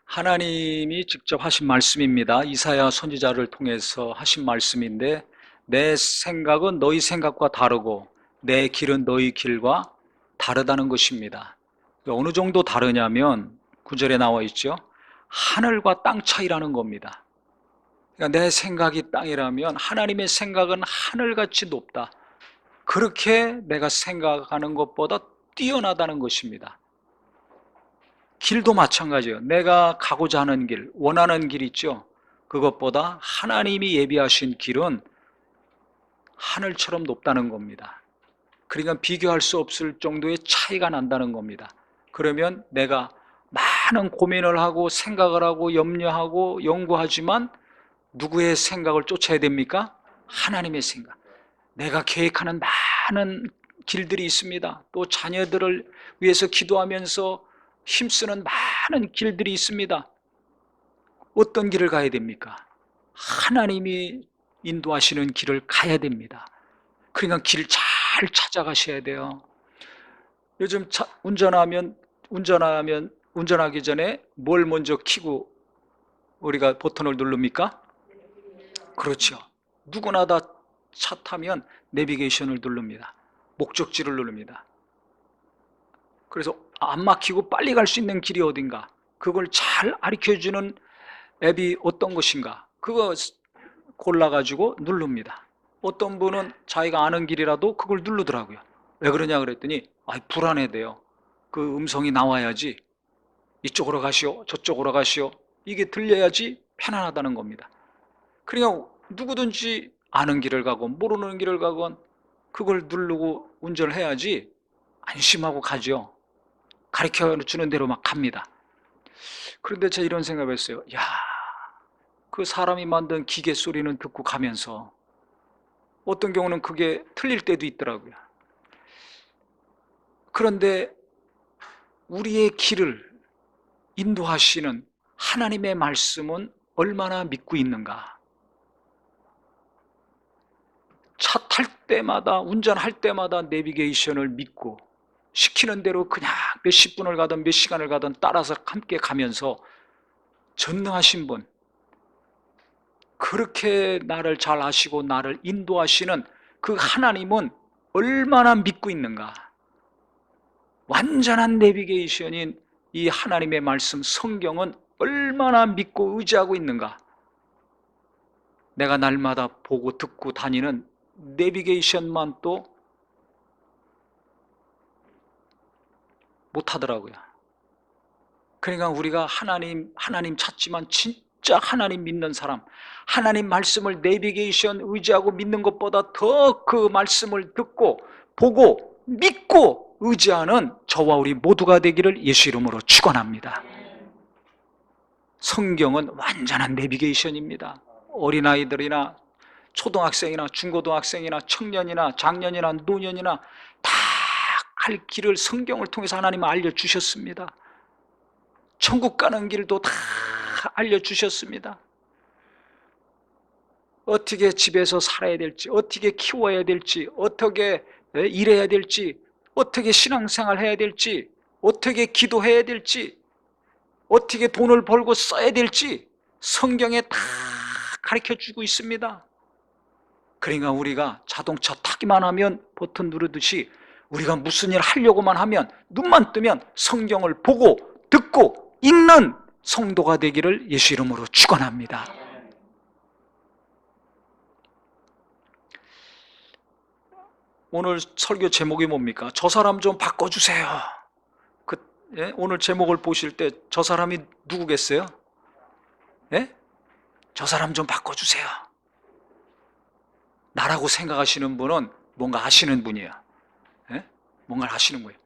하나님이 직접 하신 말씀입니다. 이사야 선지자를 통해서 하신 말씀인데, 내 생각은 너희 생각과 다르고 내 길은 너희 길과 다르다는 것입니다. 어느 정도 다르냐면 9절에 나와 있죠. 하늘과 땅 차이라는 겁니다. 그러니까 내 생각이 땅이라면 하나님의 생각은 하늘같이 높다. 그렇게 내가 생각하는 것보다 뛰어나다는 것입니다. 길도 마찬가지예요. 내가 가고자 하는 길, 원하는 길 있죠. 그것보다 하나님이 예비하신 길은 하늘처럼 높다는 겁니다. 그러니까 비교할 수 없을 정도의 차이가 난다는 겁니다. 그러면 내가 많은 고민을 하고 생각을 하고 염려하고 연구하지만 누구의 생각을 쫓아야 됩니까? 하나님의 생각. 내가 계획하는 많은 길들이 있습니다. 또 자녀들을 위해서 기도하면서 힘쓰는 많은 길들이 있습니다. 어떤 길을 가야 됩니까? 하나님이 인도하시는 길을 가야 됩니다. 그러니까 길 잘 찾아가셔야 돼요. 요즘 운전하기 전에 뭘 먼저 켜고 우리가 버튼을 누릅니까? 그렇죠. 누구나 다 차 타면 내비게이션을 누릅니다. 목적지를 누릅니다. 그래서 안 막히고 빨리 갈 수 있는 길이 어딘가, 그걸 잘 가르쳐주는 앱이 어떤 것인가, 그거 골라가지고 누릅니다. 어떤 분은 자기가 아는 길이라도 그걸 누르더라고요. 왜 그러냐 그랬더니 불안해돼요. 그 음성이 나와야지, 이쪽으로 가시오 저쪽으로 가시오, 이게 들려야지 편안하다는 겁니다. 그러니까 누구든지 아는 길을 가건 모르는 길을 가건 그걸 누르고 운전을 해야지 안심하고 가죠. 가르쳐주는 대로 막 갑니다. 그런데 제가 이런 생각을 했어요. 그 사람이 만든 기계 소리는 듣고 가면서 어떤 경우는 그게 틀릴 때도 있더라고요. 그런데 우리의 길을 인도하시는 하나님의 말씀은 얼마나 믿고 있는가. 차 탈 때마다, 운전할 때마다 내비게이션을 믿고 시키는 대로 그냥 몇십 분을 가든 몇 시간을 가든 따라서 함께 가면서 전능하신 분, 그렇게 나를 잘 아시고 나를 인도하시는 그 하나님은 얼마나 믿고 있는가. 완전한 내비게이션인 이 하나님의 말씀 성경은 얼마나 믿고 의지하고 있는가. 내가 날마다 보고 듣고 다니는 내비게이션만 또 못하더라고요. 그러니까 우리가 하나님 찾지만 진짜 하나님 믿는 사람, 하나님 말씀을 내비게이션 의지하고 믿는 것보다 더 그 말씀을 듣고 보고 믿고 의지하는 저와 우리 모두가 되기를 예수 이름으로 축원합니다. 성경은 완전한 내비게이션입니다. 어린아이들이나 초등학생이나 중고등학생이나 청년이나 장년이나 노년이나 다 갈 길을 성경을 통해서 하나님은 알려주셨습니다. 천국 가는 길도 다 알려주셨습니다. 어떻게 집에서 살아야 될지, 어떻게 키워야 될지, 어떻게 일해야 될지, 어떻게 신앙생활 해야 될지, 어떻게 기도해야 될지, 어떻게 돈을 벌고 써야 될지 성경에 다 가르쳐주고 있습니다. 그러니까 우리가 자동차 타기만 하면 버튼 누르듯이 우리가 무슨 일 하려고만 하면 눈만 뜨면 성경을 보고 듣고 읽는 성도가 되기를 예수 이름으로 축원합니다. 오늘 설교 제목이 뭡니까? 저 사람 좀 바꿔주세요. 오늘 제목을 보실 때 저 사람이 누구겠어요? 예? 저 사람 좀 바꿔주세요. 나라고 생각하시는 분은 뭔가 아시는 분이에요. 예? 뭔가를 아시는 거예요.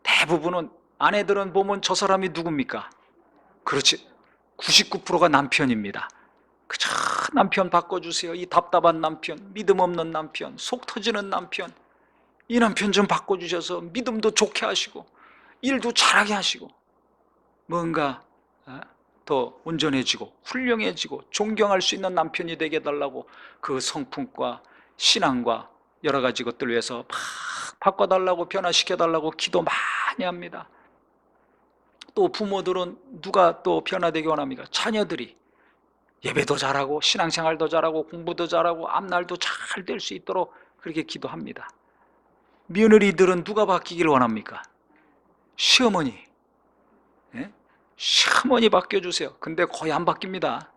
대부분은 아내들은 보면 저 사람이 누굽니까? 그렇지, 99%가 남편입니다. 그저 남편 바꿔주세요. 이 답답한 남편, 믿음 없는 남편, 속 터지는 남편, 이 남편 좀 바꿔주셔서 믿음도 좋게 하시고 일도 잘하게 하시고 뭔가 더 온전해지고 훌륭해지고 존경할 수 있는 남편이 되게 해달라고 그 성품과 신앙과 여러 가지 것들 위해서 막 바꿔달라고 변화시켜달라고 기도 많이 합니다. 또 부모들은 누가 또 변화되기 원합니까? 자녀들이 예배도 잘하고 신앙생활도 잘하고 공부도 잘하고 앞날도 잘 될 수 있도록 그렇게 기도합니다. 며느리들은 누가 바뀌기를 원합니까? 시어머니. 예? 시어머니 바뀌어주세요. 근데 거의 안 바뀝니다.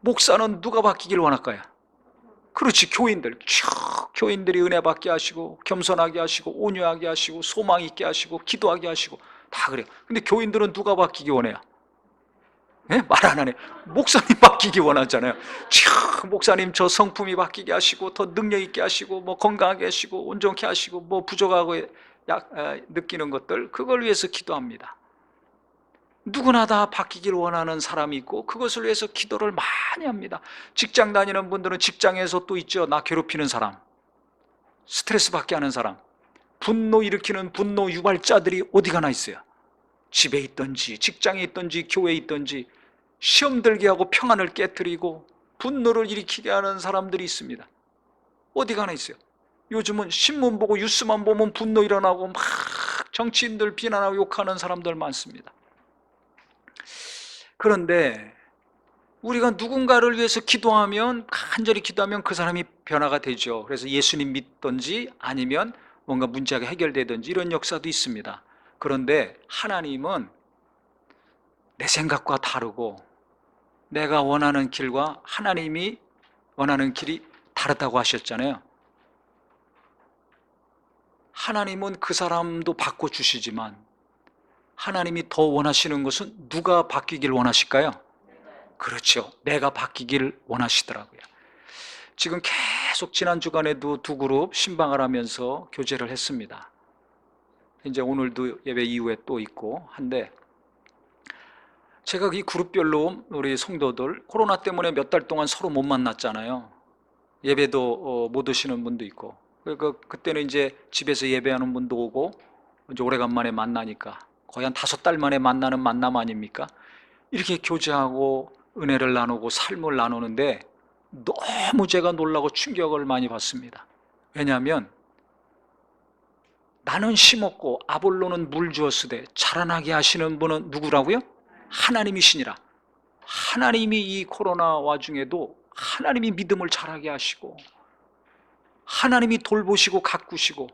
목사는 누가 바뀌길 원할까요? 그렇지, 교인들. 쭉 교인들이 은혜 받게 하시고 겸손하게 하시고 온유하게 하시고 소망 있게 하시고 기도하게 하시고 다 그래요. 근데 교인들은 누가 바뀌기 원해요? 예? 말 안 하네. 목사님 바뀌기 원하잖아요. 목사님 저 성품이 바뀌게 하시고 더 능력 있게 하시고 뭐 건강하게 하시고 온전케 하시고 뭐 부족하고 느끼는 것들, 그걸 위해서 기도합니다. 누구나 다 바뀌기를 원하는 사람이 있고 그것을 위해서 기도를 많이 합니다. 직장 다니는 분들은 직장에서 또 있죠. 나 괴롭히는 사람, 스트레스 받게 하는 사람, 분노 일으키는 분노 유발자들이 어디 가나 있어요. 집에 있든지 직장에 있든지 교회에 있든지 시험 들게 하고 평안을 깨트리고 분노를 일으키게 하는 사람들이 있습니다. 어디 가나 있어요. 요즘은 신문 보고 뉴스만 보면 분노 일어나고 막 정치인들 비난하고 욕하는 사람들 많습니다. 그런데 우리가 누군가를 위해서 기도하면, 간절히 기도하면 그 사람이 변화가 되죠. 그래서 예수님 믿든지 아니면 뭔가 문제가 해결되든지 이런 역사도 있습니다. 그런데 하나님은 내 생각과 다르고 내가 원하는 길과 하나님이 원하는 길이 다르다고 하셨잖아요. 하나님은 그 사람도 바꿔주시지만 하나님이 더 원하시는 것은 누가 바뀌길 원하실까요? 그렇죠. 내가 바뀌길 원하시더라고요. 지금 계속 지난 주간에도 두 그룹 신방을 하면서 교제를 했습니다. 이제 오늘도 예배 이후에 또 있고 한데, 제가 이 그룹별로 우리 성도들 코로나 때문에 몇 달 동안 서로 못 만났잖아요. 예배도 못 오시는 분도 있고, 그때는 이제 집에서 예배하는 분도 오고 이제 오래간만에 만나니까 거의 한 5달 만에 만나는 만남 아닙니까? 이렇게 교제하고 은혜를 나누고 삶을 나누는데 너무 제가 놀라고 충격을 많이 받습니다. 왜냐하면 나는 심었고 아볼로는 물 주었으되 자라나게 하시는 분은 누구라고요? 하나님이시니라. 하나님이 이 코로나 와중에도 하나님이 믿음을 자라게 하시고 하나님이 돌보시고 가꾸시고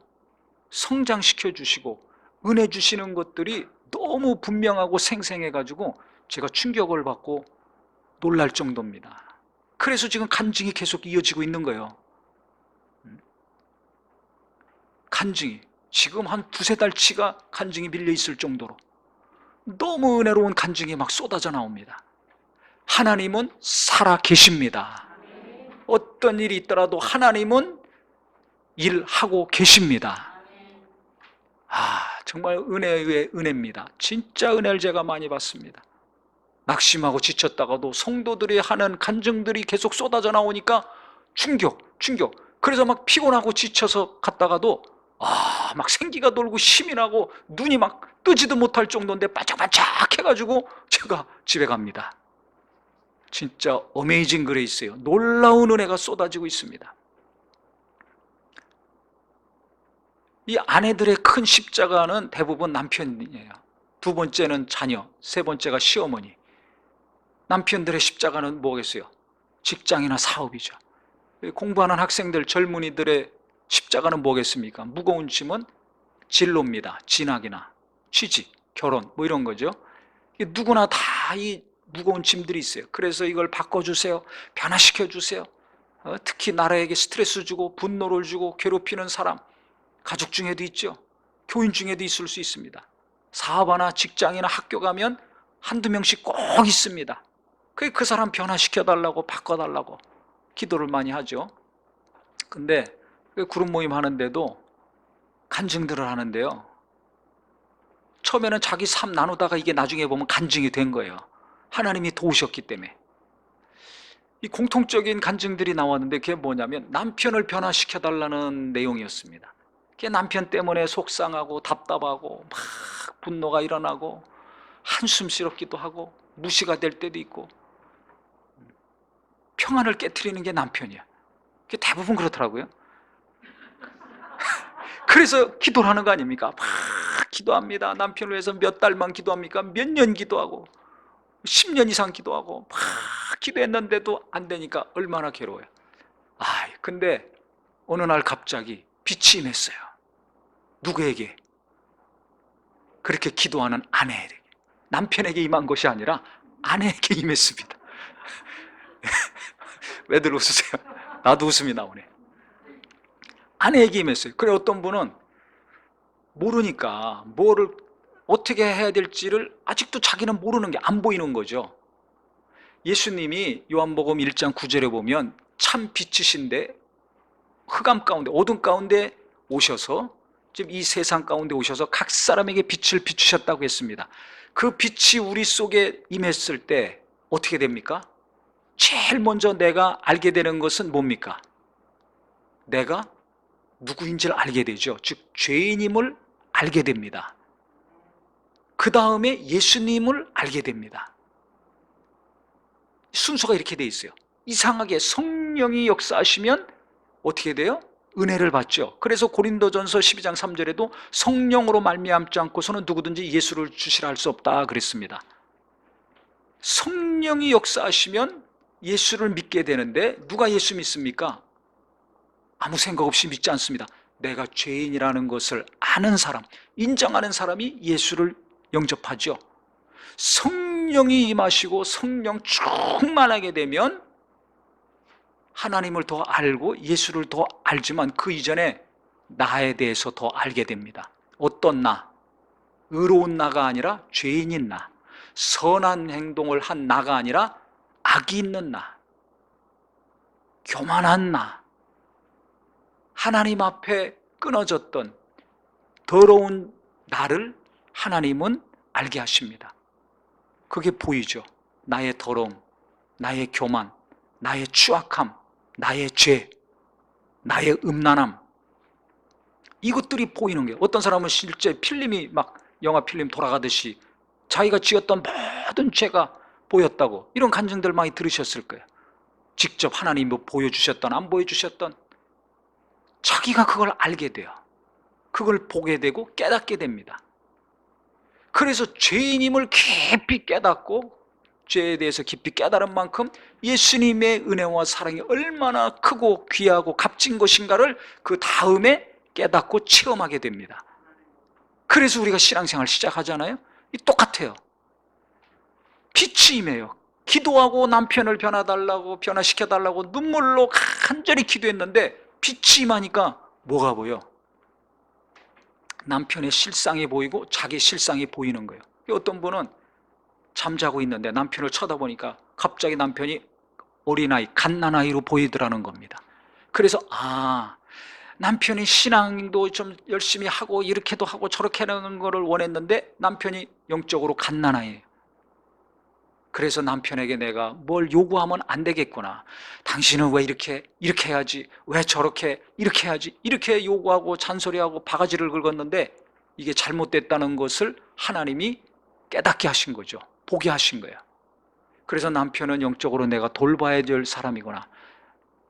성장시켜 주시고 은혜 주시는 것들이 너무 분명하고 생생해가지고 제가 충격을 받고 놀랄 정도입니다. 그래서 지금 간증이 계속 이어지고 있는 거예요. 간증이 지금 한 2~3달치가 간증이 밀려 있을 정도로 너무 은혜로운 간증이 막 쏟아져 나옵니다. 하나님은 살아 계십니다. 어떤 일이 있더라도 하나님은 일하고 계십니다. 정말 은혜의 은혜입니다. 진짜 은혜를 제가 많이 받습니다. 낙심하고 지쳤다가도 성도들이 하는 간증들이 계속 쏟아져 나오니까 충격. 그래서 막 피곤하고 지쳐서 갔다가도 막 생기가 돌고 힘이 나고 눈이 막 뜨지도 못할 정도인데 반짝반짝 해가지고 제가 집에 갑니다. 진짜 어메이징 그레이스예요. 놀라운 은혜가 쏟아지고 있습니다. 이 아내들의 큰 십자가는 대부분 남편이에요. 두 번째는 자녀, 세 번째가 시어머니. 남편들의 십자가는 뭐겠어요? 직장이나 사업이죠. 공부하는 학생들, 젊은이들의 십자가는 뭐겠습니까? 무거운 짐은 진로입니다. 진학이나 취직, 결혼 뭐 이런 거죠. 누구나 다 이 무거운 짐들이 있어요. 그래서 이걸 바꿔주세요. 변화시켜 주세요. 특히 나라에게 스트레스 주고 분노를 주고 괴롭히는 사람, 가족 중에도 있죠. 교인 중에도 있을 수 있습니다. 사업하나 직장이나 학교 가면 한두 명씩 꼭 있습니다. 그 사람 변화시켜달라고 바꿔달라고 기도를 많이 하죠. 근데 그룹 모임 하는데도 간증들을 하는데요, 처음에는 자기 삶 나누다가 이게 나중에 보면 간증이 된 거예요. 하나님이 도우셨기 때문에. 이 공통적인 간증들이 나왔는데 그게 뭐냐면 남편을 변화시켜달라는 내용이었습니다. 그게 남편 때문에 속상하고 답답하고 막 분노가 일어나고 한숨스럽기도 하고 무시가 될 때도 있고, 평안을 깨트리는 게 남편이야. 그게 대부분 그렇더라고요. 그래서 기도를 하는 거 아닙니까? 막 기도합니다. 남편을 위해서 몇 달만 기도합니까? 몇 년 기도하고 10년 이상 기도하고 막 기도했는데도 안 되니까 얼마나 괴로워요. 근데 어느 날 갑자기 빛이 임했어요. 누구에게? 그렇게 기도하는 아내에게. 남편에게 임한 것이 아니라 아내에게 임했습니다. 왜들 웃으세요? 나도 웃음이 나오네. 아내에게 임했어요. 그래 어떤 분은 모르니까 뭐를 어떻게 해야 될지를 아직도 자기는 모르는 게 안 보이는 거죠. 예수님이 요한복음 1장 9절에 보면 참 빛이신데 흑암 가운데 어둠 가운데 오셔서 지금 이 세상 가운데 오셔서 각 사람에게 빛을 비추셨다고 했습니다. 그 빛이 우리 속에 임했을 때 어떻게 됩니까? 제일 먼저 내가 알게 되는 것은 뭡니까? 내가 누구인지를 알게 되죠. 즉 죄인임을 알게 됩니다. 그 다음에 예수님을 알게 됩니다. 순서가 이렇게 돼 있어요. 이상하게 성령이 역사하시면 어떻게 돼요? 은혜를 받죠. 그래서 고린도전서 12장 3절에도 성령으로 말미암지 않고서는 누구든지 예수를 주시라 할 수 없다 그랬습니다. 성령이 역사하시면 예수를 믿게 되는데 누가 예수 믿습니까? 아무 생각 없이 믿지 않습니다. 내가 죄인이라는 것을 아는 사람, 인정하는 사람이 예수를 영접하죠. 성령이 임하시고 성령 충만하게 되면 하나님을 더 알고 예수를 더 알지만 그 이전에 나에 대해서 더 알게 됩니다. 어떤 나? 의로운 나가 아니라 죄인인 나. 선한 행동을 한 나가 아니라 악이 있는 나. 교만한 나. 하나님 앞에 끊어졌던 더러운 나를 하나님은 알게 하십니다. 그게 보이죠. 나의 더러움, 나의 교만, 나의 추악함, 나의 죄, 나의 음란함, 이것들이 보이는 거예요. 어떤 사람은 실제 필름이 막 영화 필름 돌아가듯이 자기가 지었던 모든 죄가 보였다고, 이런 간증들 많이 들으셨을 거예요. 직접 하나님이 뭐 보여주셨던 안 보여주셨던 자기가 그걸 알게 돼요. 그걸 보게 되고 깨닫게 됩니다. 그래서 죄인임을 깊이 깨닫고 죄에 대해서 깊이 깨달은 만큼 예수님의 은혜와 사랑이 얼마나 크고 귀하고 값진 것인가를 그 다음에 깨닫고 체험하게 됩니다. 그래서 우리가 신앙생활 시작하잖아요. 똑같아요. 빛이 임해요. 기도하고 남편을 변화시켜달라고 눈물로 간절히 기도했는데 빛이 임하니까 뭐가 보여? 남편의 실상이 보이고 자기 실상이 보이는 거예요. 어떤 분은 잠자고 있는데 남편을 쳐다보니까 갑자기 남편이 어린아이, 갓난아이로 보이더라는 겁니다. 그래서 남편이 신앙도 좀 열심히 하고 이렇게도 하고 저렇게 하는 거를 원했는데 남편이 영적으로 갓난아이예요. 그래서 남편에게 내가 뭘 요구하면 안 되겠구나. 당신은 왜 이렇게 해야지, 왜 저렇게 이렇게 해야지, 이렇게 요구하고 잔소리하고 바가지를 긁었는데 이게 잘못됐다는 것을 하나님이 깨닫게 하신 거죠. 보게 하신 거예요. 그래서 남편은 영적으로 내가 돌봐야 될 사람이구나.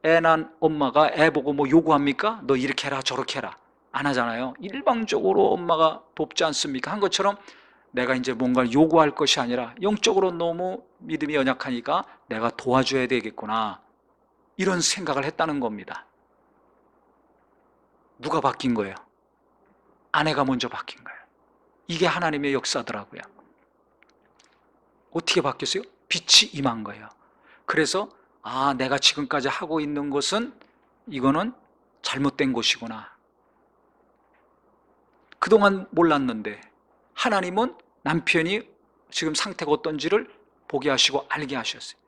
애 난 엄마가 애 보고 뭐 요구합니까? 너 이렇게 해라 저렇게 해라. 안 하잖아요. 일방적으로 엄마가 돕지 않습니까? 한 것처럼 내가 이제 뭔가를 요구할 것이 아니라 영적으로 너무 믿음이 연약하니까 내가 도와줘야 되겠구나, 이런 생각을 했다는 겁니다. 누가 바뀐 거예요? 아내가 먼저 바뀐 거예요. 이게 하나님의 역사더라고요. 어떻게 바뀌었어요? 빛이 임한 거예요. 그래서 내가 지금까지 하고 있는 것은 이거는 잘못된 것이구나. 그동안 몰랐는데 하나님은 남편이 지금 상태가 어떤지를 보게 하시고 알게 하셨어요.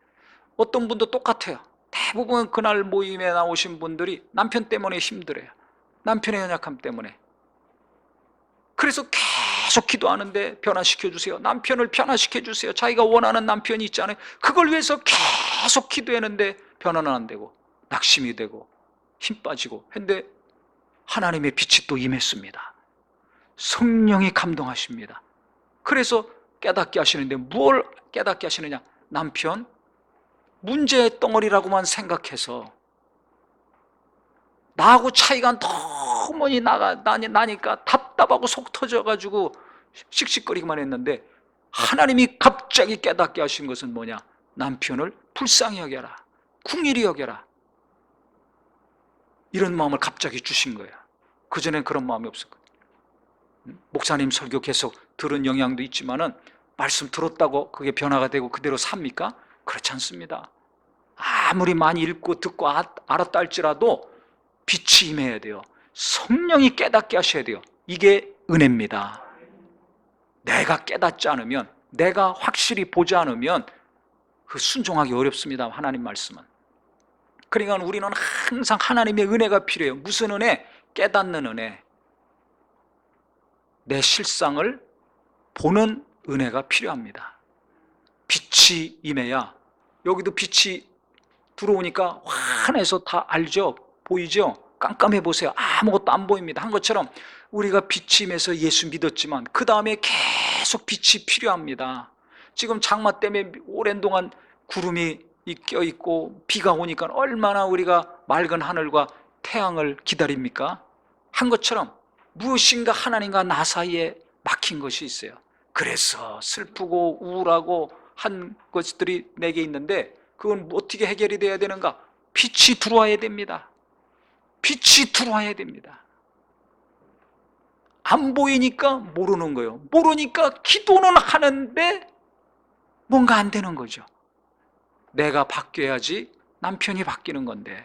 어떤 분도 똑같아요. 대부분 그날 모임에 나오신 분들이 남편 때문에 힘들어요. 남편의 연약함 때문에. 그래서 계속 기도하는데 변화시켜 주세요. 남편을 변화시켜 주세요. 자기가 원하는 남편이 있잖아요. 그걸 위해서 계속 기도했는데 변화는 안 되고 낙심이 되고 힘 빠지고 했는데 하나님의 빛이 또 임했습니다. 성령이 감동하십니다. 그래서 깨닫게 하시는데 뭘 깨닫게 하시느냐? 남편 문제의 덩어리라고만 생각해서 나하고 차이가 너무 나니까 답답하고 속 터져가지고 씩씩거리기만 했는데 하나님이 갑자기 깨닫게 하신 것은 뭐냐? 남편을 불쌍히 여겨라, 궁일이 여겨라, 이런 마음을 갑자기 주신 거예요. 그전엔 그런 마음이 없었거든요. 목사님 설교 계속 들은 영향도 있지만은 말씀 들었다고 그게 변화가 되고 그대로 삽니까? 그렇지 않습니다. 아무리 많이 읽고 듣고 알았다 할지라도 빛이 임해야 돼요. 성령이 깨닫게 하셔야 돼요. 이게 은혜입니다. 내가 깨닫지 않으면, 내가 확실히 보지 않으면 그 순종하기 어렵습니다. 하나님 말씀은. 그러니까 우리는 항상 하나님의 은혜가 필요해요. 무슨 은혜? 깨닫는 은혜. 내 실상을 보는 은혜가 필요합니다. 빛이 임해야, 여기도 빛이 들어오니까 환해서 다 알죠? 보이죠? 깜깜해 보세요. 아무것도 안 보입니다. 한 것처럼 우리가 빛이 임해서 예수 믿었지만 그 다음에 계속 빛이 필요합니다. 지금 장마 때문에 오랜 동안 구름이 껴있고 비가 오니까 얼마나 우리가 맑은 하늘과 태양을 기다립니까? 한 것처럼 무엇인가 하나님과 나 사이에 막힌 것이 있어요. 그래서 슬프고 우울하고 한 것들이 내게 있는데 그건 어떻게 해결이 돼야 되는가? 빛이 들어와야 됩니다. 빛이 들어와야 됩니다. 안 보이니까 모르는 거예요. 모르니까 기도는 하는데 뭔가 안 되는 거죠. 내가 바뀌어야지 남편이 바뀌는 건데,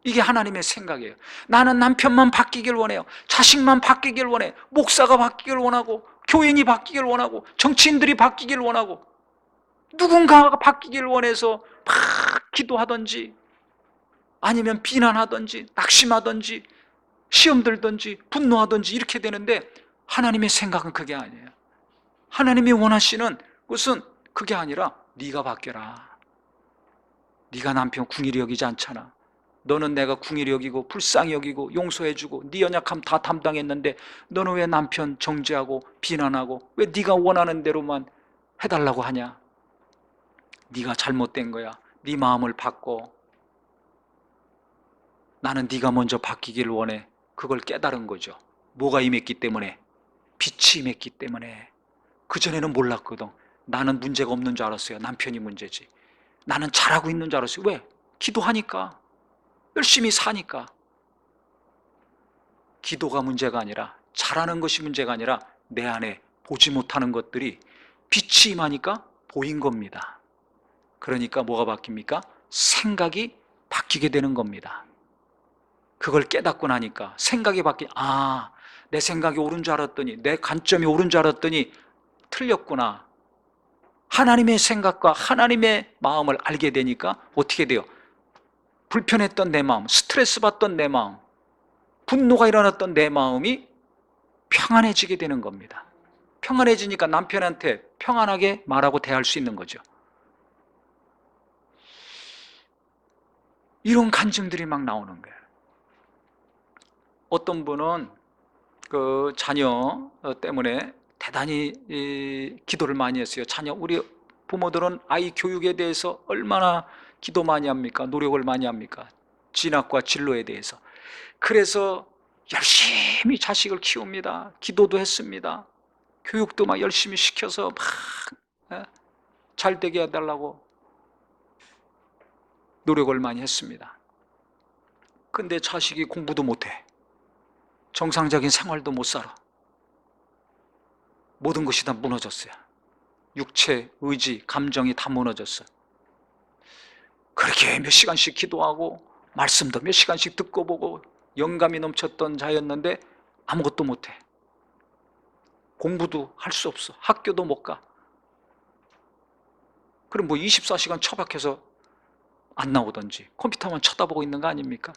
이게 하나님의 생각이에요. 나는 남편만 바뀌길 원해요. 자식만 바뀌길 원해. 목사가 바뀌길 원하고, 교인이 바뀌길 원하고, 정치인들이 바뀌길 원하고, 누군가가 바뀌길 원해서 막 기도하든지 아니면 비난하든지 낙심하든지 시험 들든지 분노하든지 이렇게 되는데, 하나님의 생각은 그게 아니에요. 하나님이 원하시는 것은 그게 아니라 네가 바뀌어라. 네가 남편 궁일이 여기지 않잖아. 너는 내가 궁일이 여기고 불쌍히 여기고 용서해주고 네 연약함 다 담당했는데 너는 왜 남편 정죄하고 비난하고 왜 네가 원하는 대로만 해달라고 하냐? 네가 잘못된 거야. 네 마음을 바꿔. 나는 네가 먼저 바뀌기를 원해. 그걸 깨달은 거죠. 뭐가 임했기 때문에? 빛이 임했기 때문에. 그전에는 몰랐거든. 나는 문제가 없는 줄 알았어요. 남편이 문제지. 나는 잘하고 있는 줄 알았어요. 왜? 기도하니까. 열심히 사니까. 기도가 문제가 아니라, 잘하는 것이 문제가 아니라 내 안에 보지 못하는 것들이 빛이 임하니까 보인 겁니다. 그러니까 뭐가 바뀝니까? 생각이 바뀌게 되는 겁니다. 그걸 깨닫고 나니까 생각이 내 생각이 옳은 줄 알았더니, 내 관점이 옳은 줄 알았더니 틀렸구나. 하나님의 생각과 하나님의 마음을 알게 되니까 어떻게 돼요? 불편했던 내 마음, 스트레스 받던 내 마음, 분노가 일어났던 내 마음이 평안해지게 되는 겁니다. 평안해지니까 남편한테 평안하게 말하고 대할 수 있는 거죠. 이런 간증들이 막 나오는 거예요. 어떤 분은 그 자녀 때문에 대단히 기도를 많이 했어요. 우리 부모들은 아이 교육에 대해서 얼마나 기도 많이 합니까? 노력을 많이 합니까? 진학과 진로에 대해서. 그래서 열심히 자식을 키웁니다. 기도도 했습니다. 교육도 막 열심히 시켜서 막 잘 되게 해달라고 노력을 많이 했습니다. 근데 자식이 공부도 못해. 정상적인 생활도 못 살아. 모든 것이 다 무너졌어요. 육체, 의지, 감정이 다 무너졌어요. 그렇게 몇 시간씩 기도하고 말씀도 몇 시간씩 듣고 보고 영감이 넘쳤던 자였는데 아무것도 못해. 공부도 할 수 없어. 학교도 못 가. 그럼 뭐 24시간 처박혀서 안 나오든지 컴퓨터만 쳐다보고 있는 거 아닙니까?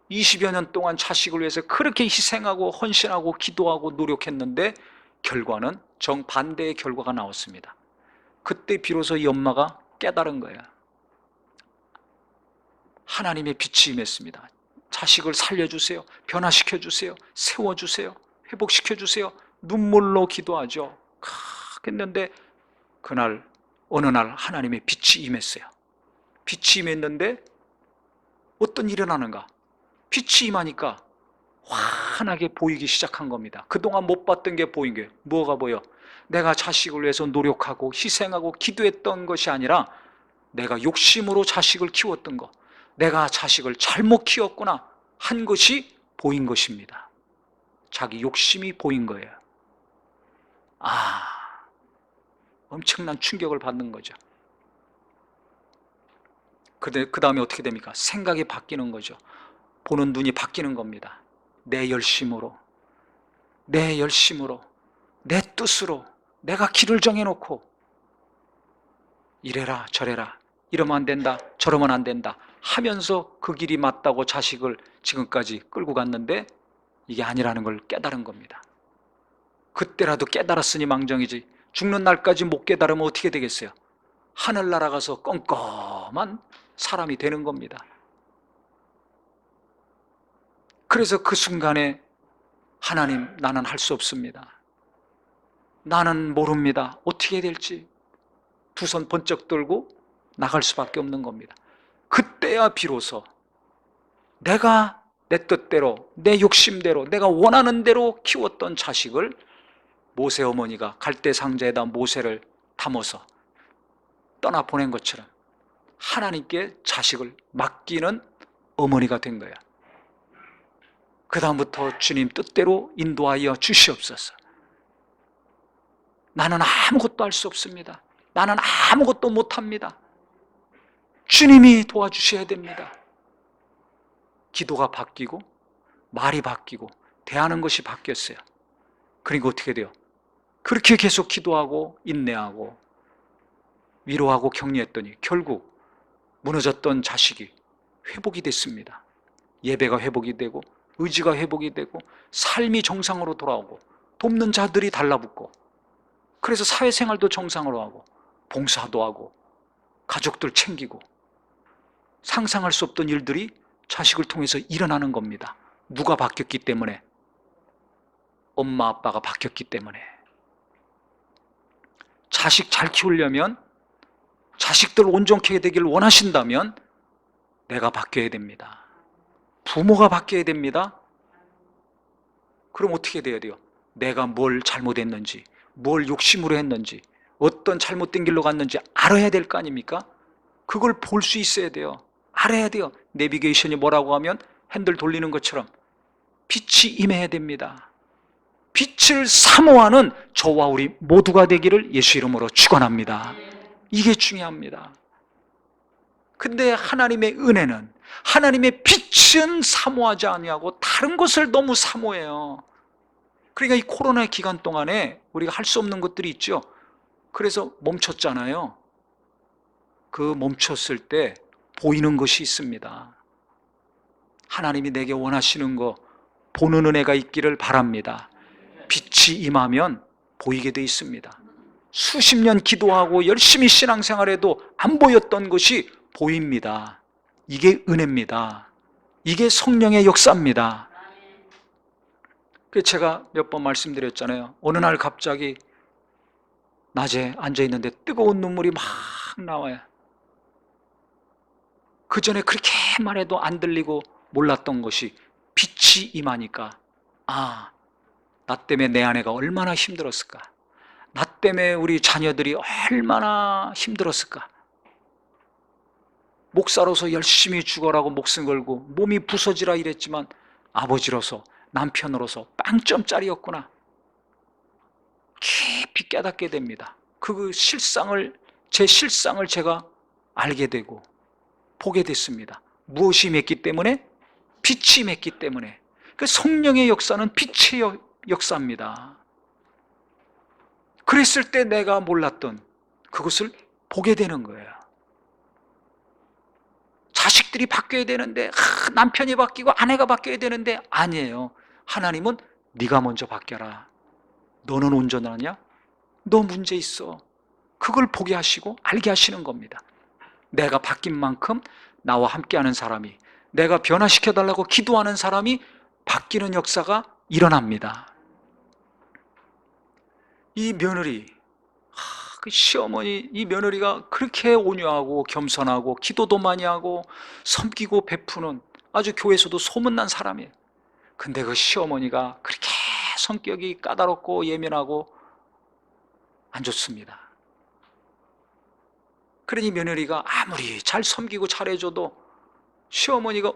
20여 년 동안 자식을 위해서 그렇게 희생하고 헌신하고 기도하고 노력했는데 결과는 정반대의 결과가 나왔습니다. 그때 비로소 이 엄마가 깨달은 거예요. 하나님의 빛이 임했습니다. 자식을 살려주세요. 변화시켜주세요. 세워주세요. 회복시켜주세요. 눈물로 기도하죠. 했는데 그날 어느 날 하나님의 빛이 임했어요. 빛이 임했는데 어떤 일이 일어나는가? 빛이 임하니까 환하게 보이기 시작한 겁니다. 그동안 못 봤던 게 보인 거예요. 뭐가 보여? 내가 자식을 위해서 노력하고 희생하고 기도했던 것이 아니라 내가 욕심으로 자식을 키웠던 것, 내가 자식을 잘못 키웠구나 한 것이 보인 것입니다. 자기 욕심이 보인 거예요. 엄청난 충격을 받는 거죠. 그 다음에 어떻게 됩니까? 생각이 바뀌는 거죠. 보는 눈이 바뀌는 겁니다. 내 열심으로, 내 뜻으로 내가 길을 정해놓고 이래라 저래라, 이러면 안 된다 저러면 안 된다 하면서 그 길이 맞다고 자식을 지금까지 끌고 갔는데 이게 아니라는 걸 깨달은 겁니다. 그때라도 깨달았으니 망정이지, 죽는 날까지 못 깨달으면 어떻게 되겠어요? 하늘 날아가서 껌껌한 사람이 되는 겁니다. 그래서 그 순간에 하나님, 나는 할 수 없습니다. 나는 모릅니다. 어떻게 될지. 두 손 번쩍 들고 나갈 수밖에 없는 겁니다. 그때야 비로소 내가 내 뜻대로, 내 욕심대로, 내가 원하는 대로 키웠던 자식을 모세 어머니가 갈대 상자에다 모세를 담아서 떠나보낸 것처럼 하나님께 자식을 맡기는 어머니가 된 거야. 그 다음부터 주님 뜻대로 인도하여 주시옵소서. 나는 아무것도 할 수 없습니다. 나는 아무것도 못합니다. 주님이 도와주셔야 됩니다. 기도가 바뀌고 말이 바뀌고 대하는 것이 바뀌었어요. 그리고 어떻게 돼요? 그렇게 계속 기도하고 인내하고 위로하고 격려했더니 결국 무너졌던 자식이 회복이 됐습니다. 예배가 회복이 되고 의지가 회복이 되고 삶이 정상으로 돌아오고 돕는 자들이 달라붙고, 그래서 사회생활도 정상으로 하고 봉사도 하고 가족들 챙기고 상상할 수 없던 일들이 자식을 통해서 일어나는 겁니다. 누가 바뀌었기 때문에? 엄마 아빠가 바뀌었기 때문에. 자식 잘 키우려면, 자식들 온전케 되기를 원하신다면 내가 바뀌어야 됩니다. 부모가 바뀌어야 됩니다. 그럼 어떻게 돼야 돼요? 내가 뭘 잘못했는지, 뭘 욕심으로 했는지, 어떤 잘못된 길로 갔는지 알아야 될 거 아닙니까? 그걸 볼 수 있어야 돼요. 알아야 돼요. 내비게이션이 뭐라고 하면 핸들 돌리는 것처럼 빛이 임해야 됩니다. 빛을 사모하는 저와 우리 모두가 되기를 예수 이름으로 축원합니다. 이게 중요합니다. 근데 하나님의 은혜는, 하나님의 빛은 사모하지 아니하고 다른 것을 너무 사모해요. 그러니까 이 코로나 기간 동안에 우리가 할 수 없는 것들이 있죠. 그래서 멈췄잖아요. 그 멈췄을 때 보이는 것이 있습니다. 하나님이 내게 원하시는 거 보는 은혜가 있기를 바랍니다. 빛이 임하면 보이게 돼 있습니다. 수십 년 기도하고 열심히 신앙생활해도 안 보였던 것이 보입니다. 이게 은혜입니다. 이게 성령의 역사입니다. 제가 몇 번 말씀드렸잖아요. 어느 날 갑자기 낮에 앉아있는데 뜨거운 눈물이 막 나와요. 그 전에 그렇게 말해도 안 들리고 몰랐던 것이 빛이 임하니까, 나 때문에 내 아내가 얼마나 힘들었을까, 나 때문에 우리 자녀들이 얼마나 힘들었을까. 목사로서 열심히 죽어라고 목숨 걸고 몸이 부서지라 이랬지만 아버지로서, 남편으로서 빵점짜리였구나. 깊이 깨닫게 됩니다. 제 실상을 제가 알게 되고 보게 됐습니다. 무엇이 맺기 때문에? 빛이 맺기 때문에. 그 성령의 역사는 빛의 역사입니다. 그랬을 때 내가 몰랐던 그것을 보게 되는 거예요. 자식들이 바뀌어야 되는데, 남편이 바뀌고 아내가 바뀌어야 되는데, 아니에요. 하나님은 네가 먼저 바뀌어라. 너는 온전하냐? 너 문제 있어. 그걸 보게 하시고 알게 하시는 겁니다. 내가 바뀐 만큼 나와 함께하는 사람이, 내가 변화시켜달라고 기도하는 사람이 바뀌는 역사가 일어납니다. 이 며느리, 그 시어머니, 이 며느리가 그렇게 온유하고 겸손하고 기도도 많이 하고 섬기고 베푸는 아주 교회에서도 소문난 사람이에요. 근데 그 시어머니가 그렇게 성격이 까다롭고 예민하고 안 좋습니다. 그러니 며느리가 아무리 잘 섬기고 잘해줘도 시어머니가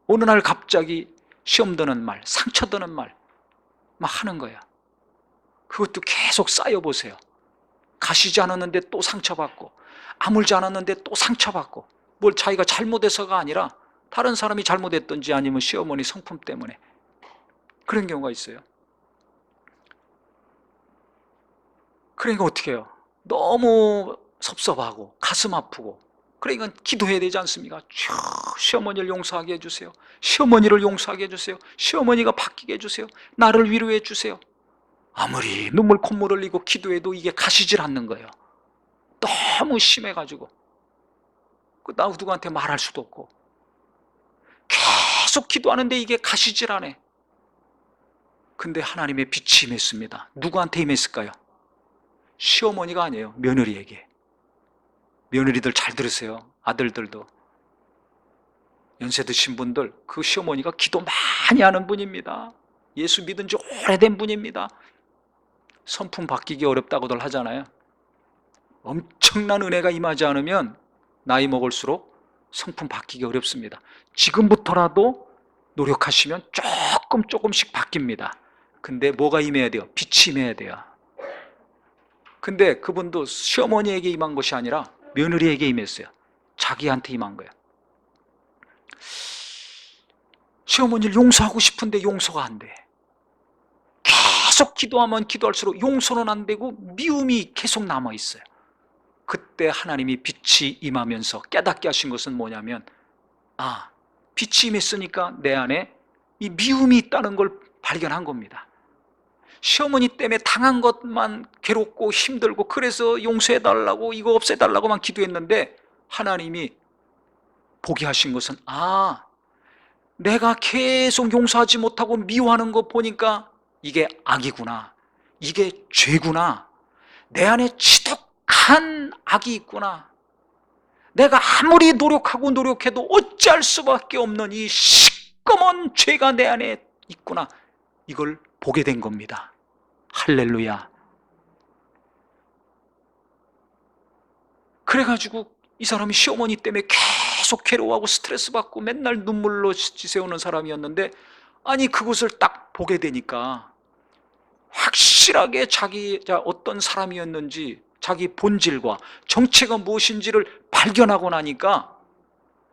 어느 날 갑자기 시험 드는 말, 상처 드는 말 막 하는 거야. 그것도 계속 쌓여보세요. 가시지 않았는데 또 상처받고, 아물지 않았는데 또 상처받고, 뭘 자기가 잘못해서가 아니라 다른 사람이 잘못했던지 아니면 시어머니 성품 때문에 그런 경우가 있어요. 그러니까 어떻게 해요? 너무 섭섭하고 가슴 아프고, 그러니까 기도해야 되지 않습니까? 시어머니를 용서하게 해주세요. 시어머니를 용서하게 해주세요. 시어머니가 바뀌게 해주세요. 나를 위로해 주세요. 아무리 눈물 콧물 흘리고 기도해도 이게 가시질 않는 거예요. 너무 심해가지고 나 누구한테 말할 수도 없고 계속 기도하는데 이게 가시질 않아. 근데 하나님의 빛이 임했습니다. 누구한테 임했을까요? 시어머니가 아니에요. 며느리에게. 며느리들 잘 들으세요. 아들들도. 연세 드신 분들, 그 시어머니가 기도 많이 하는 분입니다. 예수 믿은 지 오래된 분입니다. 성품 바뀌기 어렵다고들 하잖아요. 엄청난 은혜가 임하지 않으면 나이 먹을수록 성품 바뀌기 어렵습니다. 지금부터라도 노력하시면 조금씩 바뀝니다. 근데 뭐가 임해야 돼요? 빛이 임해야 돼요. 근데 그분도 시어머니에게 임한 것이 아니라 며느리에게 임했어요. 자기한테 임한 거예요. 시어머니를 용서하고 싶은데 용서가 안 돼. 계속 기도하면 기도할수록 용서는 안 되고 미움이 계속 남아 있어요. 그때 하나님이 빛이 임하면서 깨닫게 하신 것은 뭐냐면, 아, 빛이 임했으니까 내 안에 이 미움이 있다는 걸 발견한 겁니다. 시어머니 때문에 당한 것만 괴롭고 힘들고 그래서 용서해달라고 이거 없애달라고만 기도했는데 하나님이 보게 하신 것은, 아, 내가 계속 용서하지 못하고 미워하는 거 보니까 이게 악이구나, 이게 죄구나, 내 안에 지독한 악이 있구나, 내가 아무리 노력하고 노력해도 어찌할 수밖에 없는 이 시꺼먼 죄가 내 안에 있구나, 이걸 보게 된 겁니다. 할렐루야. 그래가지고 이 사람이 시어머니 때문에 계속 괴로워하고 스트레스 받고 맨날 눈물로 지새우는 사람이었는데, 아니 그것을 딱 보게 되니까 확실하게 자기가 어떤 사람이었는지, 자기 본질과 정체가 무엇인지를 발견하고 나니까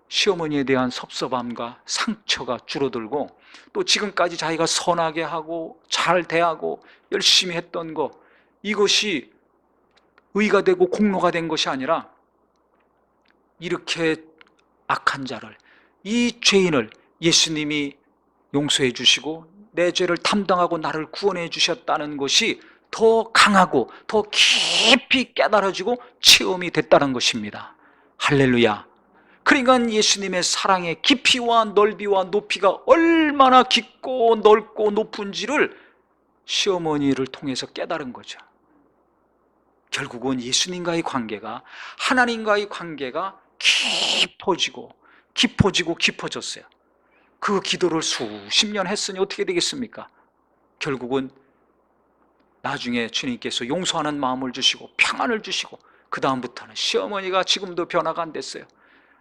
시어머니에 대한 섭섭함과 상처가 줄어들고, 또 지금까지 자기가 선하게 하고 잘 대하고 열심히 했던 거, 이것이 의가 되고 공로가 된 것이 아니라 이렇게 악한 자를, 이 죄인을 예수님이 용서해 주시고 내 죄를 담당하고 나를 구원해 주셨다는 것이 더 강하고 더 깊이 깨달아지고 체험이 됐다는 것입니다. 할렐루야. 그러니까 예수님의 사랑의 깊이와 넓이와 높이가 얼마나 깊고 넓고 높은지를 시어머니를 통해서 깨달은 거죠. 결국은 예수님과의 관계가, 하나님과의 관계가 깊어지고 깊어졌어요. 그 기도를 수십 년 했으니 어떻게 되겠습니까? 결국은 나중에 주님께서 용서하는 마음을 주시고 평안을 주시고, 그 다음부터는 시어머니가 지금도 변화가 안 됐어요.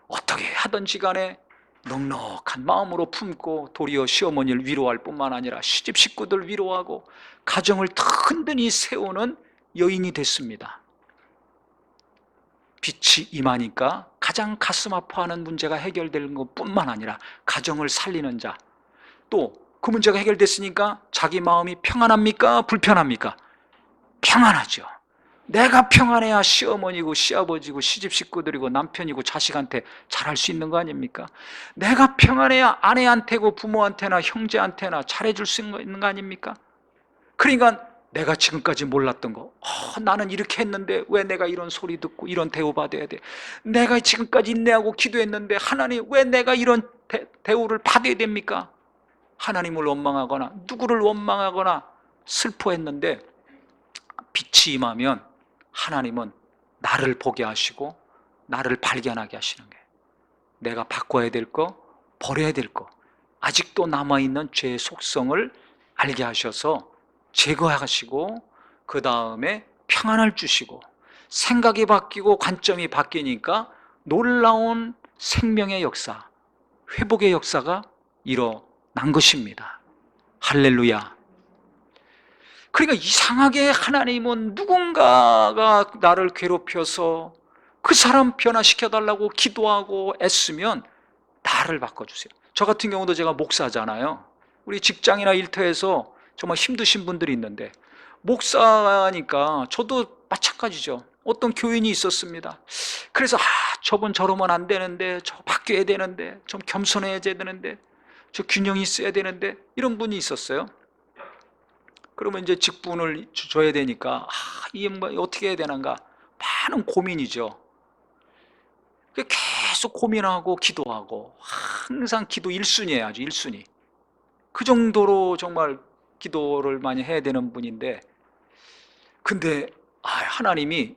어떻게 하든지 간에 넉넉한 마음으로 품고 도리어 시어머니를 위로할 뿐만 아니라 시집 식구들 위로하고 가정을 든든히 세우는 여인이 됐습니다. 빛이 임하니까 가장 가슴 아파하는 문제가 해결되는 것뿐만 아니라 가정을 살리는 자, 또 그 문제가 해결됐으니까 자기 마음이 평안합니까? 불편합니까? 평안하죠. 내가 평안해야 시어머니고 시아버지고 시집 식구들이고 남편이고 자식한테 잘할 수 있는 거 아닙니까? 내가 평안해야 아내한테고 부모한테나 형제한테나 잘해줄 수 있는 거 아닙니까? 그러니까 내가 지금까지 몰랐던 거, 나는 이렇게 했는데 왜 내가 이런 소리 듣고 이런 대우받아야 돼? 내가 지금까지 인내하고 기도했는데 하나님 왜 내가 이런 대우를 받아야 됩니까? 하나님을 원망하거나 누구를 원망하거나 슬퍼했는데 빛이 임하면 하나님은 나를 보게 하시고 나를 발견하게 하시는 거예요. 내가 바꿔야 될 거, 버려야 될 거, 아직도 남아있는 죄의 속성을 알게 하셔서 제거하시고 그 다음에 평안을 주시고 생각이 바뀌고 관점이 바뀌니까 놀라운 생명의 역사, 회복의 역사가 일어난 것입니다. 할렐루야. 그러니까 이상하게 하나님은 누군가가 나를 괴롭혀서 그 사람 변화시켜달라고 기도하고 애쓰면 나를 바꿔주세요. 저 같은 경우도 제가 목사잖아요. 우리 직장이나 일터에서 정말 힘드신 분들이 있는데 목사니까 저도 마찬가지죠. 어떤 교인이 있었습니다. 그래서 저분 저러면 안 되는데, 저 바뀌어야 되는데, 좀 겸손해야 되는데, 저 균형이 있어야 되는데, 이런 분이 있었어요. 그러면 이제 직분을 줘야 되니까 이 양반이 어떻게 해야 되는가 많은 고민이죠. 계속 고민하고 기도하고 항상 기도 1순위예요. 아주 1순위. 그 정도로 정말 기도를 많이 해야 되는 분인데, 근데 하나님이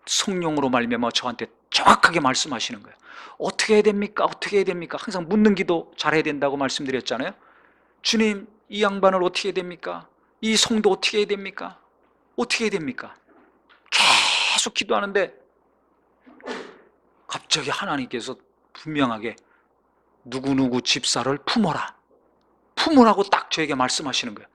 성령으로 말미암아 저한테 정확하게 말씀하시는 거예요. 어떻게 해야 됩니까? 어떻게 해야 됩니까? 항상 묻는 기도 잘해야 된다고 말씀드렸잖아요. 주님, 이 양반을 어떻게 해야 됩니까? 이 성도 어떻게 해야 됩니까? 어떻게 해야 됩니까? 계속 기도하는데 갑자기 하나님께서 분명하게 누구누구 집사를 품어라, 품으라고 딱 저에게 말씀하시는 거예요.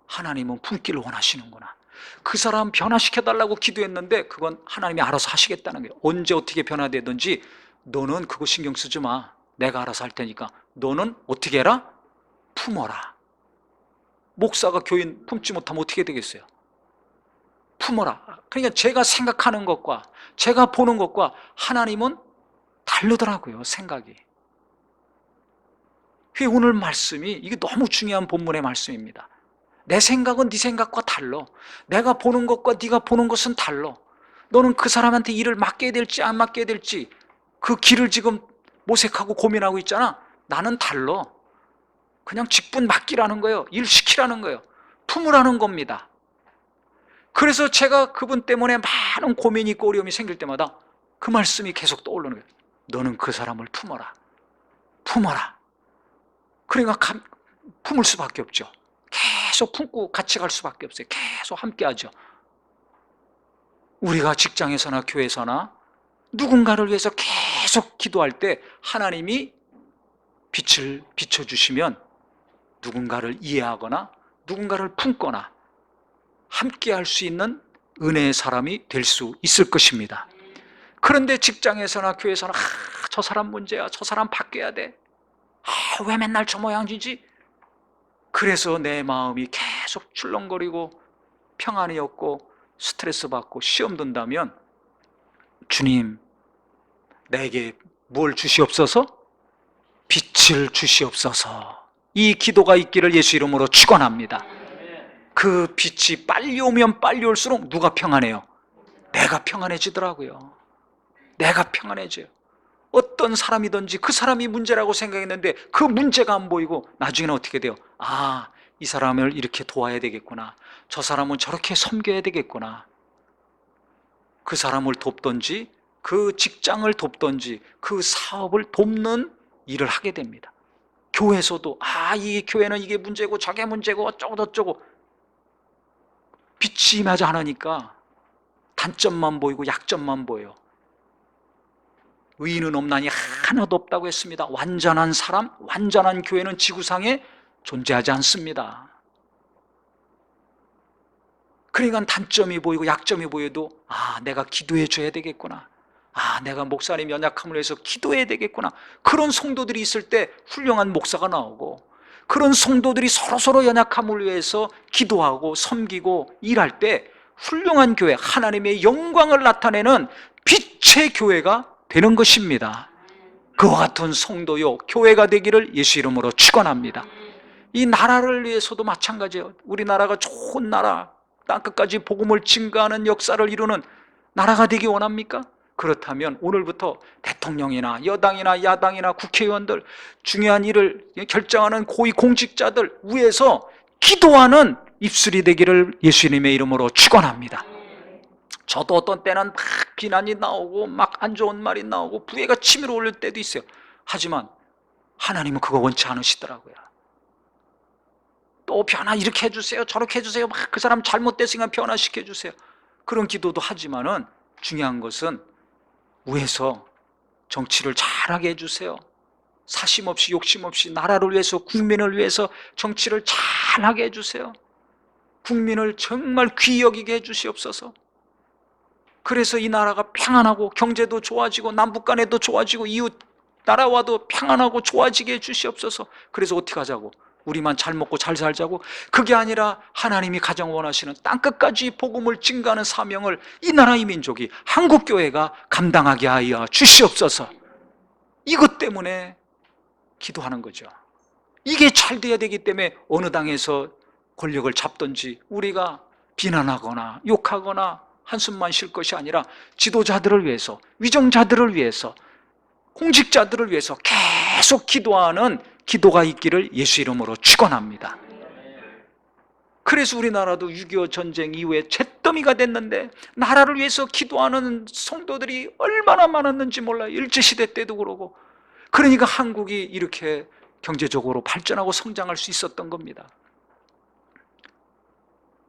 하나님은 품기를 원하시는구나. 그 사람 변화시켜달라고 기도했는데 그건 하나님이 알아서 하시겠다는 거예요. 언제 어떻게 변화되든지 너는 그거 신경 쓰지 마. 내가 알아서 할 테니까 너는 어떻게 해라? 품어라. 목사가 교인 품지 못하면 어떻게 되겠어요? 품어라. 그러니까 제가 생각하는 것과 제가 보는 것과 하나님은 다르더라고요, 생각이. 오늘 말씀이 이게 너무 중요한 본문의 말씀입니다. 내 생각은 네 생각과 달라. 내가 보는 것과 네가 보는 것은 달라. 너는 그 사람한테 일을 맡겨야 될지 안 맡겨야 될지 그 길을 지금 모색하고 고민하고 있잖아. 나는 달라. 그냥 직분 맡기라는 거예요. 일 시키라는 거예요. 품으라는 겁니다. 그래서 제가 그분 때문에 많은 고민이 있고 어려움이 생길 때마다 그 말씀이 계속 떠오르는 거예요. 너는 그 사람을 품어라. 품어라. 그러니까 품을 수밖에 없죠. 계속 품고 같이 갈 수밖에 없어요. 계속 함께 하죠. 우리가 직장에서나 교회에서나 누군가를 위해서 계속 기도할 때 하나님이 빛을 비춰주시면 누군가를 이해하거나 누군가를 품거나 함께 할 수 있는 은혜의 사람이 될 수 있을 것입니다. 그런데 직장에서나 교회에서나 저 사람 문제야, 저 사람 바뀌어야 돼, 왜 맨날 저 모양이지? 그래서 내 마음이 계속 출렁거리고 평안이 없고 스트레스 받고 시험 든다면 주님, 내게 뭘 주시옵소서? 빛을 주시옵소서. 이 기도가 있기를 예수 이름으로 축원합니다. 그 빛이 빨리 오면 빨리 올수록 누가 평안해요? 내가 평안해지더라고요. 내가 평안해져요. 어떤 사람이든지 그 사람이 문제라고 생각했는데 그 문제가 안 보이고 나중에는 어떻게 돼요? 이 사람을 이렇게 도와야 되겠구나. 저 사람은 저렇게 섬겨야 되겠구나. 그 사람을 돕든지 그 직장을 돕든지 그 사업을 돕는 일을 하게 됩니다. 교회에서도 이 교회는 이게 문제고 저게 문제고 어쩌고 저쩌고 빛이 임하지 않으니까 단점만 보이고 약점만 보여요. 의인은 없나니 하나도 없다고 했습니다. 완전한 사람, 완전한 교회는 지구상에 존재하지 않습니다. 그러니까 단점이 보이고 약점이 보여도 내가 기도해 줘야 되겠구나. 내가 목사님 연약함을 위해서 기도해야 되겠구나. 그런 성도들이 있을 때 훌륭한 목사가 나오고, 그런 성도들이 서로서로 연약함을 위해서 기도하고 섬기고 일할 때 훌륭한 교회, 하나님의 영광을 나타내는 빛의 교회가 되는 것입니다. 그와 같은 성도요, 교회가 되기를 예수 이름으로 축원합니다. 이 나라를 위해서도 마찬가지예요. 우리나라가 좋은 나라, 땅끝까지 복음을 증거하는 역사를 이루는 나라가 되기 원합니까? 그렇다면 오늘부터 대통령이나 여당이나 야당이나 국회의원들, 중요한 일을 결정하는 고위 공직자들 위해서 기도하는 입술이 되기를 예수님의 이름으로 축원합니다. 저도 어떤 때는 막 비난이 나오고 막 안 좋은 말이 나오고 부해가 치밀어 올릴 때도 있어요. 하지만 하나님은 그거 원치 않으시더라고요. 또 변화 이렇게 해주세요, 저렇게 해주세요, 막 그 사람 잘못됐으니까 변화시켜주세요. 그런 기도도 하지만은 중요한 것은 위에서 정치를 잘하게 해주세요. 사심 없이 욕심 없이 나라를 위해서, 국민을 위해서 정치를 잘하게 해주세요. 국민을 정말 귀히 여기게 해주시옵소서. 그래서 이 나라가 평안하고 경제도 좋아지고 남북 간에도 좋아지고 이웃 나라와도 평안하고 좋아지게 해주시옵소서. 그래서 어떻게 하자고? 우리만 잘 먹고 잘 살자고? 그게 아니라 하나님이 가장 원하시는 땅끝까지 복음을 증가하는 사명을 이 나라의 민족이, 한국교회가 감당하게 하여 주시옵소서. 이것 때문에 기도하는 거죠. 이게 잘 돼야 되기 때문에 어느 당에서 권력을 잡든지 우리가 비난하거나 욕하거나 한숨만 쉴 것이 아니라 지도자들을 위해서, 위정자들을 위해서, 공직자들을 위해서 계속 기도하는 기도가 있기를 예수 이름으로 축원합니다. 그래서 우리나라도 6.25 전쟁 이후에 잿더미가 됐는데 나라를 위해서 기도하는 성도들이 얼마나 많았는지 몰라요. 일제시대 때도 그러고. 그러니까 한국이 이렇게 경제적으로 발전하고 성장할 수 있었던 겁니다.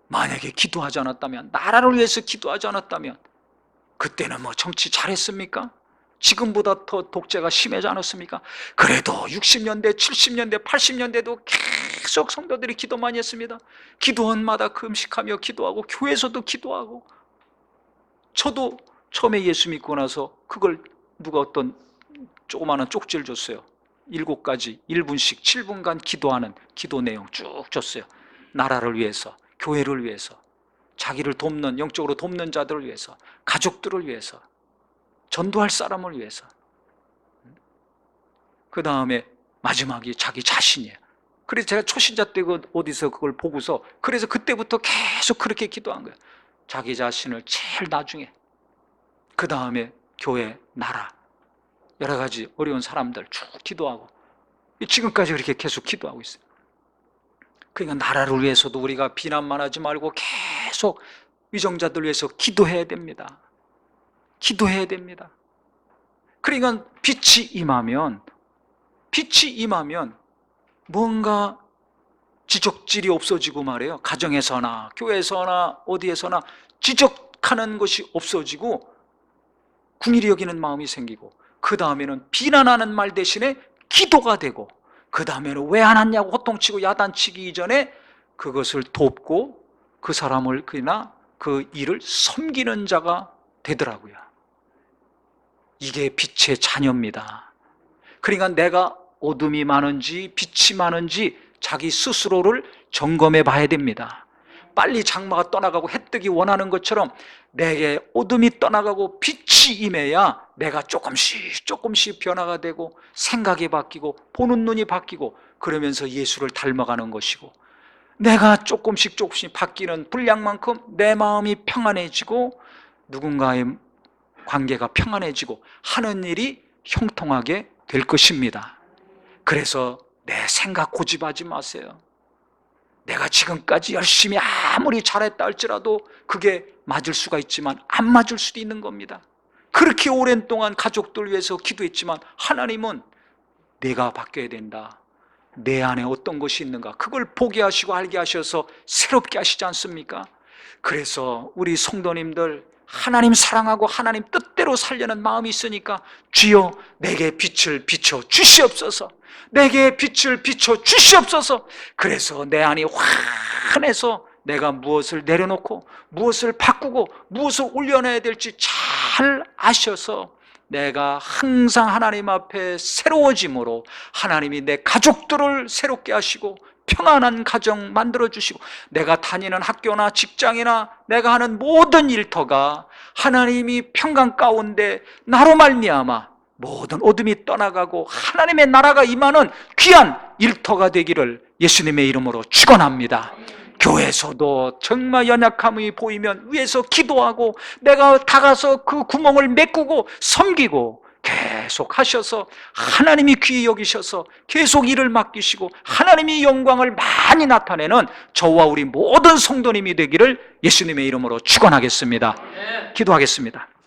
만약에 기도하지 않았다면, 나라를 위해서 기도하지 않았다면 그때는 뭐 정치 잘했습니까? 지금보다 더 독재가 심하지 않았습니까? 그래도 60년대, 70년대, 80년대도 계속 성도들이 기도 많이 했습니다. 기도원마다 금식하며 기도하고 교회에서도 기도하고. 저도 처음에 예수 믿고 나서 그걸 누가 어떤 조그마한 쪽지를 줬어요. 7가지 1분씩 7분간 기도하는 기도 내용 쭉 줬어요. 나라를 위해서, 교회를 위해서, 자기를 돕는, 영적으로 돕는 자들을 위해서, 가족들을 위해서, 전도할 사람을 위해서. 그 다음에 마지막이 자기 자신이에요. 그래서 제가 초신자 때 어디서 그걸 보고서, 그래서 그때부터 계속 그렇게 기도한 거예요. 자기 자신을 제일 나중에, 그 다음에 교회, 나라, 여러 가지 어려운 사람들 쭉 기도하고, 지금까지 그렇게 계속 기도하고 있어요. 그러니까 나라를 위해서도 우리가 비난만 하지 말고 계속 위정자들 위해서 기도해야 됩니다. 기도해야 됩니다. 그러니까 빛이 임하면 뭔가 지적질이 없어지고 말이에요. 가정에서나 교회에서나 어디에서나 지적하는 것이 없어지고 긍휼히 여기는 마음이 생기고, 그 다음에는 비난하는 말 대신에 기도가 되고, 그 다음에는 왜 안 왔냐고 호통치고 야단치기 이전에 그것을 돕고 그 사람을, 그나 그 일을 섬기는 자가 되더라고요. 이게 빛의 자녀입니다. 그러니까 내가 어둠이 많은지 빛이 많은지 자기 스스로를 점검해 봐야 됩니다. 빨리 장마가 떠나가고 해뜨기 원하는 것처럼 내게 어둠이 떠나가고 빛이 임해야 내가 조금씩 변화가 되고 생각이 바뀌고 보는 눈이 바뀌고 그러면서 예수를 닮아가는 것이고, 내가 조금씩 바뀌는 분량만큼 내 마음이 평안해지고 누군가의 관계가 평안해지고 하는 일이 형통하게 될 것입니다. 그래서 내 생각 고집하지 마세요. 내가 지금까지 열심히 아무리 잘했다 할지라도 그게 맞을 수가 있지만 안 맞을 수도 있는 겁니다. 그렇게 오랜 동안 가족들 위해서 기도했지만 하나님은 내가 바뀌어야 된다, 내 안에 어떤 것이 있는가, 그걸 보게 하시고 알게 하셔서 새롭게 하시지 않습니까? 그래서 우리 성도님들 하나님 사랑하고 하나님 뜻대로 살려는 마음이 있으니까 주여 내게 빛을 비춰 주시옵소서, 내게 빛을 비춰 주시옵소서. 그래서 내 안이 환해서 내가 무엇을 내려놓고 무엇을 바꾸고 무엇을 올려놔야 될지 잘 아셔서 내가 항상 하나님 앞에 새로워짐으로 하나님이 내 가족들을 새롭게 하시고 평안한 가정 만들어주시고, 내가 다니는 학교나 직장이나 내가 하는 모든 일터가 하나님이 평강 가운데 나로 말미암아 모든 어둠이 떠나가고 하나님의 나라가 임하는 귀한 일터가 되기를 예수님의 이름으로 축원합니다. 교회에서도 정말 연약함이 보이면 위에서 기도하고 내가 다가서 그 구멍을 메꾸고 섬기고 계속 하셔서 하나님이 귀히 여기셔서 계속 일을 맡기시고 하나님이 영광을 많이 나타내는 저와 우리 모든 성도님이 되기를 예수님의 이름으로 축원하겠습니다. 기도하겠습니다.